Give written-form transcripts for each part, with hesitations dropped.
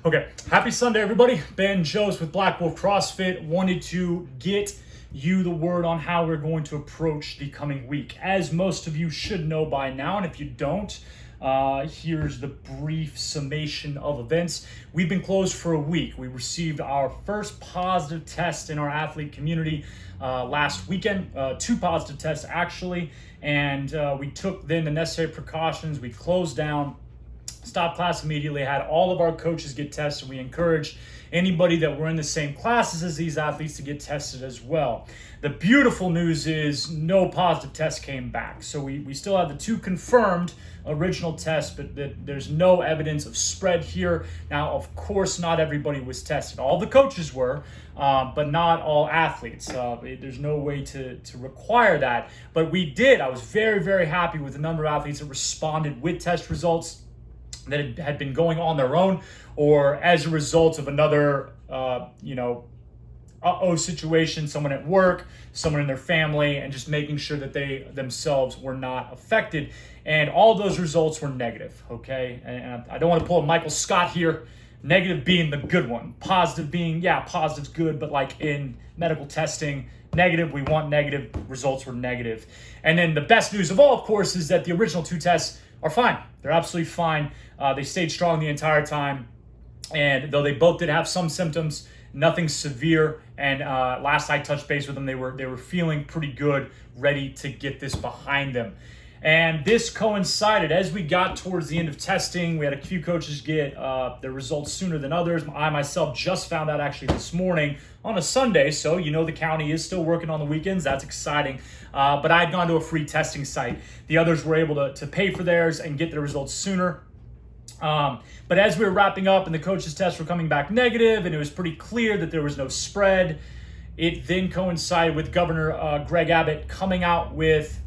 Okay, happy Sunday, everybody. Ben Joes with Black Wolf CrossFit. Wanted to get you the word on how we're going to approach the coming week. As most of you should know by now, and if you don't, here's the brief summation of events. We've been closed for a week. We received our first positive test in our athlete community last weekend, 2 positive tests actually, and we took then the necessary precautions. We closed down, stopped class immediately, had all of our coaches get tested. We encouraged anybody that were in the same classes as these athletes to get tested as well. The beautiful news is no positive tests came back. So we still have the 2 confirmed original tests, but there's no evidence of spread here. Now, of course, not everybody was tested. All the coaches were, but not all athletes. There's no way to require that. But we did. I was very, very happy with the number of athletes that responded with test results that had been going on their own or as a result of another, situation, someone at work, someone in their family, and just making sure that they themselves were not affected. And all those results were negative, okay? And I don't want to pull a Michael Scott here, negative being the good one, positive being, positive's good, but like in medical testing, negative, we want negative, results were negative. And then the best news of all, of course, is that the original 2 tests are fine. They're absolutely fine. They stayed strong the entire time. And though they both did have some symptoms, nothing severe. And last I touched base with them, they were feeling pretty good, ready to get this behind them. And this coincided as we got towards the end of testing. We had a few coaches get their results sooner than others. I myself just found out actually this morning on a Sunday. So, the county is still working on the weekends. That's exciting. But I had gone to a free testing site. The others were able to pay for theirs and get their results sooner. But as we were wrapping up and the coaches' tests were coming back negative and it was pretty clear that there was no spread, it then coincided with Governor Greg Abbott coming out with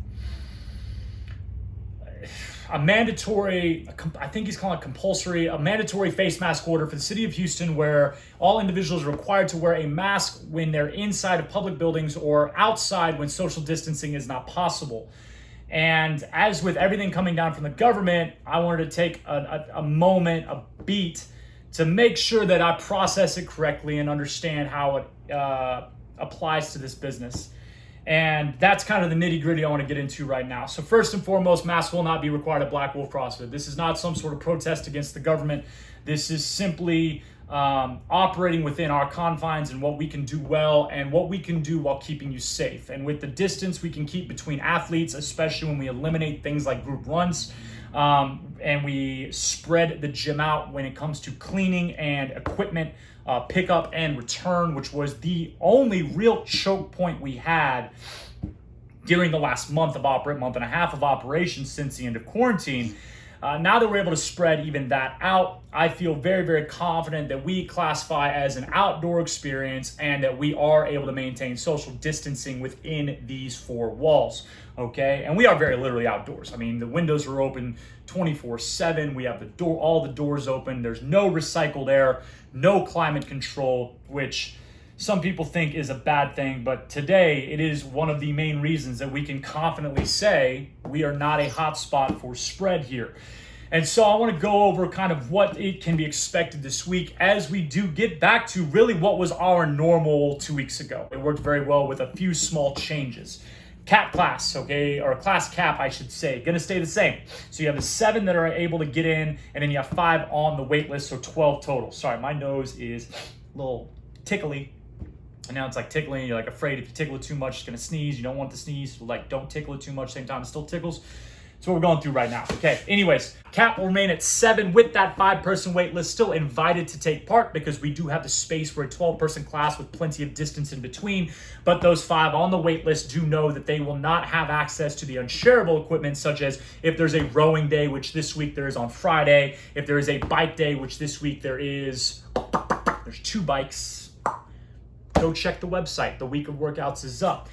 a mandatory, I think he's calling it compulsory, a mandatory face mask order for the city of Houston where all individuals are required to wear a mask when they're inside of public buildings or outside when social distancing is not possible. And as with everything coming down from the government, I wanted to take a moment, a beat, to make sure that I process it correctly and understand how it applies to this business. And that's kind of the nitty gritty I want to get into right now. So first and foremost, masks will not be required at Black Wolf CrossFit. This is not some sort of protest against the government. This is simply operating within our confines and what we can do well and what we can do while keeping you safe. And with the distance we can keep between athletes, especially when we eliminate things like group runs, and we spread the gym out when it comes to cleaning and equipment, pickup and return, which was the only real choke point we had during the last month and a half of operation since the end of quarantine. Now that we're able to spread even that out, I feel very, very confident that we classify as an outdoor experience and that we are able to maintain social distancing within these 4 walls, okay? And we are very literally outdoors. I mean, the windows are open 24/7. We have all the doors open. There's no recycled air, no climate control, which some people think is a bad thing, but today it is one of the main reasons that we can confidently say we are not a hotspot for spread here. And so I want to go over kind of what it can be expected this week as we do get back to really what was our normal 2 weeks ago. It worked very well with a few small changes. Cap class, okay, or class cap, I should say, gonna stay the same. So you have the 7 that are able to get in, and then you have 5 on the wait list, so 12 total. Sorry, my nose is a little tickly. And now it's like tickling. You're like afraid if you tickle it too much, it's gonna sneeze. You don't want to sneeze. So like don't tickle it too much. Same time, it still tickles. That's what we're going through right now. Okay. Anyways, cap will remain at 7 with that 5-person wait list. Still invited to take part because we do have the space for a 12-person class with plenty of distance in between. But those 5 on the wait list do know that they will not have access to the unshareable equipment, such as if there's a rowing day, which this week there is on Friday. If there is a bike day, which this week there's 2 bikes. Go check the website. The week of workouts is up.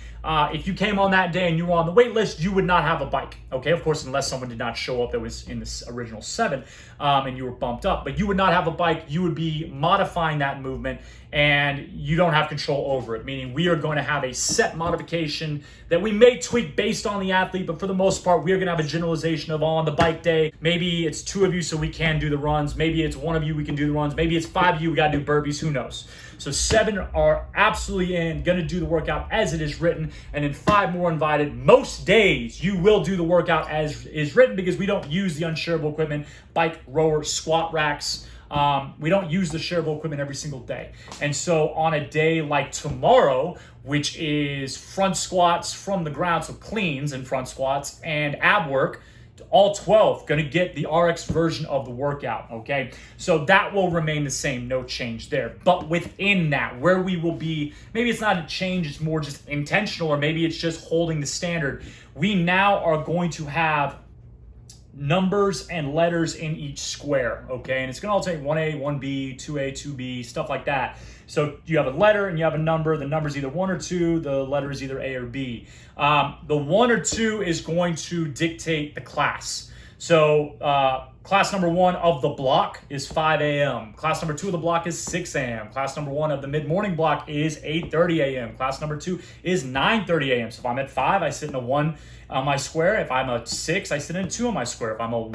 If you came on that day and you were on the wait list, you would not have a bike. Okay, of course, unless someone did not show up that was in the original 7 and you were bumped up. But you would not have a bike. You would be modifying that movement and you don't have control over it, meaning we are going to have a set modification that we may tweak based on the athlete, but for the most part, we are going to have a generalization of on the bike day, maybe it's 2 of you so we can do the runs, maybe it's 1 of you we can do the runs, maybe it's 5 of you we got to do burpees, who knows. So 7 are absolutely going to do the workout as it is written, and then 5 more invited. Most days you will do the workout as is written because we don't use the unshareable equipment, bike, rower, squat racks. We don't use the shareable equipment every single day. And so on a day like tomorrow, which is front squats from the ground, so cleans and front squats and ab work, all 12 going to get the RX version of the workout, okay? So that will remain the same, no change there. But within that, where we will be, maybe it's not a change, it's more just intentional, or maybe it's just holding the standard. We now are going to have numbers and letters in each square, okay? And it's going to alternate 1A, 1B, 2A, 2B, stuff like that. So you have a letter and you have a number. The number is either 1 or 2. The letter is either A or B. The 1 or 2 is going to dictate the class. So class number 1 of the block is 5 a.m. Class number 2 of the block is 6 a.m. Class number 1 of the mid-morning block is 8:30 a.m. Class number 2 is 9:30 a.m. So if I'm at 5, I sit in a 1 on my square. If I'm a 6, I sit in a 2 on my square. If I'm a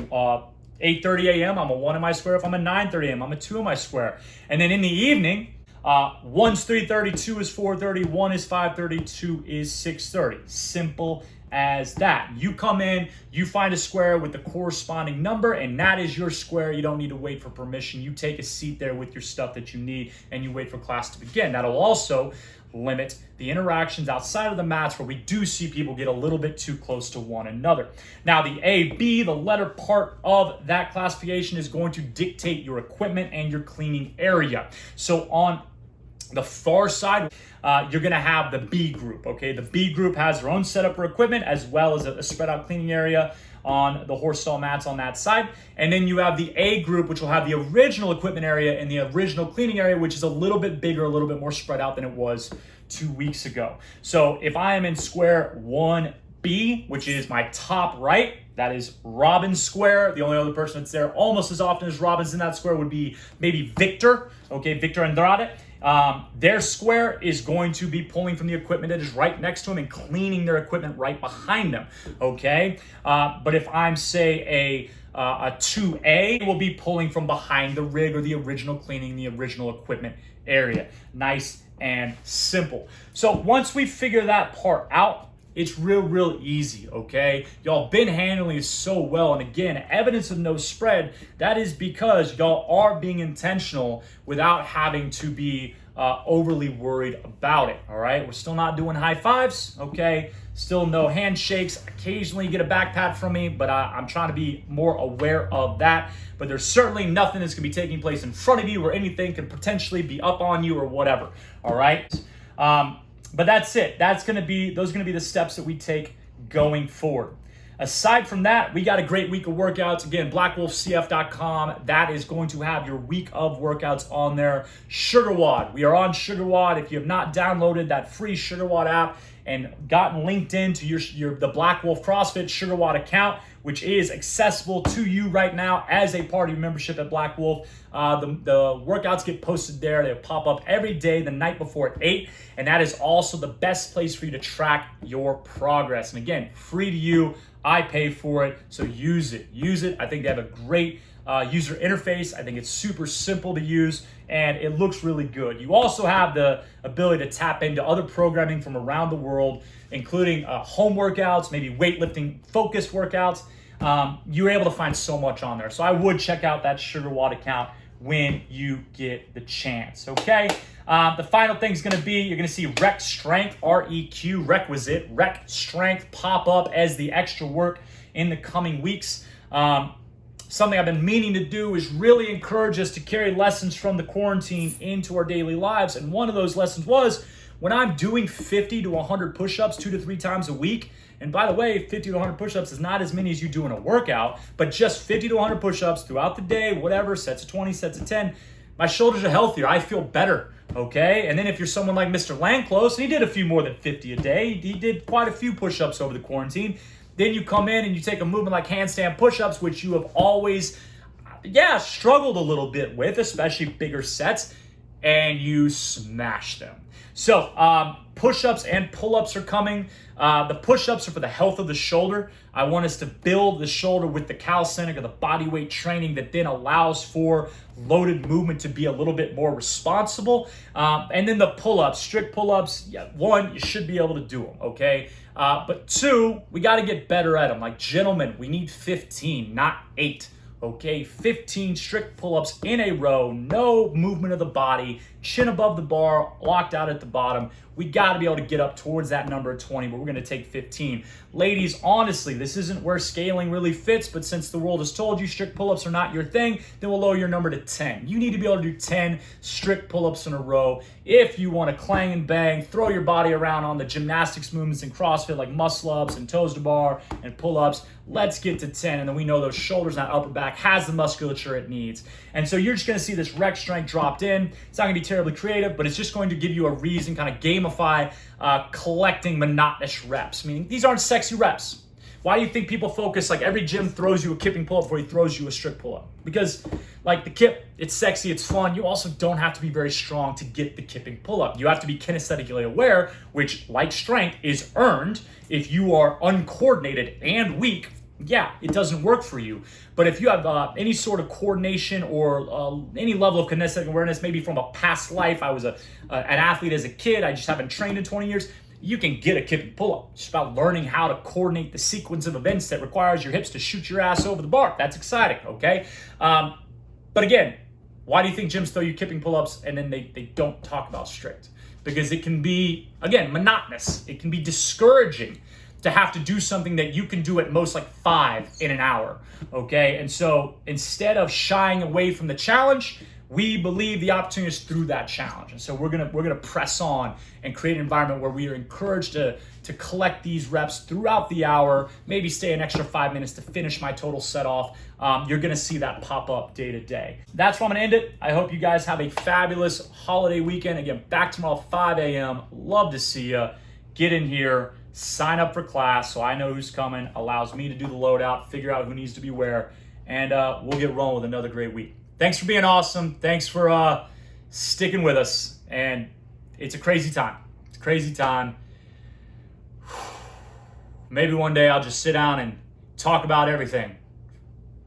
8:30 a.m., I'm a 1 on my square. If I'm a 9:30 a.m., I'm a 2 on my square. And then in the evening, 1's 3:30, 2 is 4:30, 1 is 5:30, 2 is 6:30. Simple as that. You come in, you find a square with the corresponding number, and that is your square. You don't need to wait for permission. You take a seat there with your stuff that you need, and you wait for class to begin. That'll also limit the interactions outside of the mats where we do see people get a little bit too close to one another. Now, the A, B, the letter part of that classification is going to dictate your equipment and your cleaning area. So on the far side, you're going to have the B group, okay? The B group has their own setup for equipment as well as a spread out cleaning area on the horse stall mats on that side. And then you have the A group, which will have the original equipment area and the original cleaning area, which is a little bit bigger, a little bit more spread out than it was 2 weeks ago. So if I am in square 1B, which is my top right, that is Robin's square. The only other person that's there almost as often as Robin's in that square would be maybe Victor, okay, Victor Andrade. Their square is going to be pulling from the equipment that is right next to them and cleaning their equipment right behind them, okay? But if I'm, say, a 2A, will be pulling from behind the rig or the original cleaning, the original equipment area. Nice and simple. So once we figure that part out, it's real easy, okay? Y'all been handling it so well. And again, evidence of no spread, that is because y'all are being intentional without having to be overly worried about it, all right? We're still not doing high fives, okay? Still no handshakes. Occasionally you get a back pat from me, but I'm trying to be more aware of that. But there's certainly nothing that's gonna be taking place in front of you where anything could potentially be up on you or whatever, all right? But that's it. Those are gonna be the steps that we take going forward. Aside from that, we got a great week of workouts. Again, blackwolfcf.com. That is going to have your week of workouts on there. SugarWOD. We are on SugarWOD. If you have not downloaded that free SugarWOD app and gotten linked into the Black Wolf CrossFit SugarWOD account, which is accessible to you right now as a part of your membership at Black Wolf. The workouts get posted there. They pop up every day the night before at 8, and that is also the best place for you to track your progress. And again, free to you. I pay for it, so use it. Use it. I think they have a great user interface. I think it's super simple to use, and it looks really good. You also have the ability to tap into other programming from around the world, including home workouts, maybe weightlifting focused workouts. You're able to find so much on there. So I would check out that SugarWOD account when you get the chance, okay? The final thing is gonna be, you're gonna see Rec Strength, R-E-Q, requisite, Rec Strength pop up as the extra work in the coming weeks. Something I've been meaning to do is really encourage us to carry lessons from the quarantine into our daily lives. And one of those lessons was when I'm doing 50 to 100 push-ups 2 to 3 times a week. And by the way, 50 to 100 push-ups is not as many as you do in a workout, but just 50 to 100 push-ups throughout the day, whatever, sets of 20, sets of 10. My shoulders are healthier. I feel better, okay? And then if you're someone like Mr. Langclose, and he did a few more than 50 a day, he did quite a few push-ups over the quarantine. Then you come in and you take a movement like handstand push-ups, which you have always, struggled a little bit with, especially bigger sets. and you smash them. So push-ups and pull-ups are coming. The push-ups are for the health of the shoulder. I want us to build the shoulder with the calisthenic or the body weight training that then allows for loaded movement to be a little bit more responsible. And then the pull-ups, strict pull-ups, yeah, one, you should be able to do them, okay? But two, we got to get better at them. Like, gentlemen, we need 15, not 8. Okay, 15 strict pull-ups in a row, no movement of the body, chin above the bar, locked out at the bottom. We got to be able to get up towards that number of 20, but we're going to take 15. Ladies, honestly, this isn't where scaling really fits, but since the world has told you strict pull-ups are not your thing, then we'll lower your number to 10. You need to be able to do 10 strict pull-ups in a row if you want to clang and bang, throw your body around on the gymnastics movements in CrossFit like muscle-ups and toes to bar and pull-ups. Let's get to 10, and then we know those shoulders and that upper back has the musculature it needs. And so you're just going to see this rec strength dropped in. It's not going to be terribly creative, but it's just going to give you a reason, kind of gamify collecting monotonous reps. Meaning these aren't sexy reps. Why do you think people focus, like every gym throws you a kipping pull-up before he throws you a strict pull-up? Because like the kip, it's sexy, it's fun. You also don't have to be very strong to get the kipping pull-up. You have to be kinesthetically aware, which like strength is earned. If you are uncoordinated and weak, yeah, it doesn't work for you. But if you have any sort of coordination or any level of kinesthetic awareness, maybe from a past life, I was an athlete as a kid, I just haven't trained in 20 years, you can get a kipping pull-up. It's just about learning how to coordinate the sequence of events that requires your hips to shoot your ass over the bar. That's exciting, okay? But again, why do you think gyms throw you kipping pull-ups and then they don't talk about strict? Because it can be, again, monotonous. It can be discouraging to have to do something that you can do at most like 5 in an hour, okay? And so instead of shying away from the challenge, we believe the opportunity is through that challenge. And so we're gonna press on and create an environment where we are encouraged to collect these reps throughout the hour, maybe stay an extra 5 minutes to finish my total set off. You're gonna see that pop up day to day. That's where I'm gonna end it. I hope you guys have a fabulous holiday weekend. Again, back tomorrow, 5 a.m. Love to see you. Get in here, sign up for class so I know who's coming, allows me to do the loadout, figure out who needs to be where, and we'll get rolling with another great week. Thanks for being awesome. Thanks for sticking with us. And it's a crazy time. It's a crazy time. Maybe one day I'll just sit down and talk about everything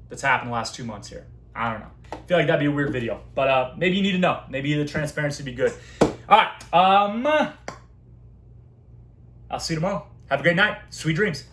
that's happened the last 2 months here. I don't know. I feel like that'd be a weird video. But maybe you need to know. Maybe the transparency would be good. All right. I'll see you tomorrow. Have a great night. Sweet dreams.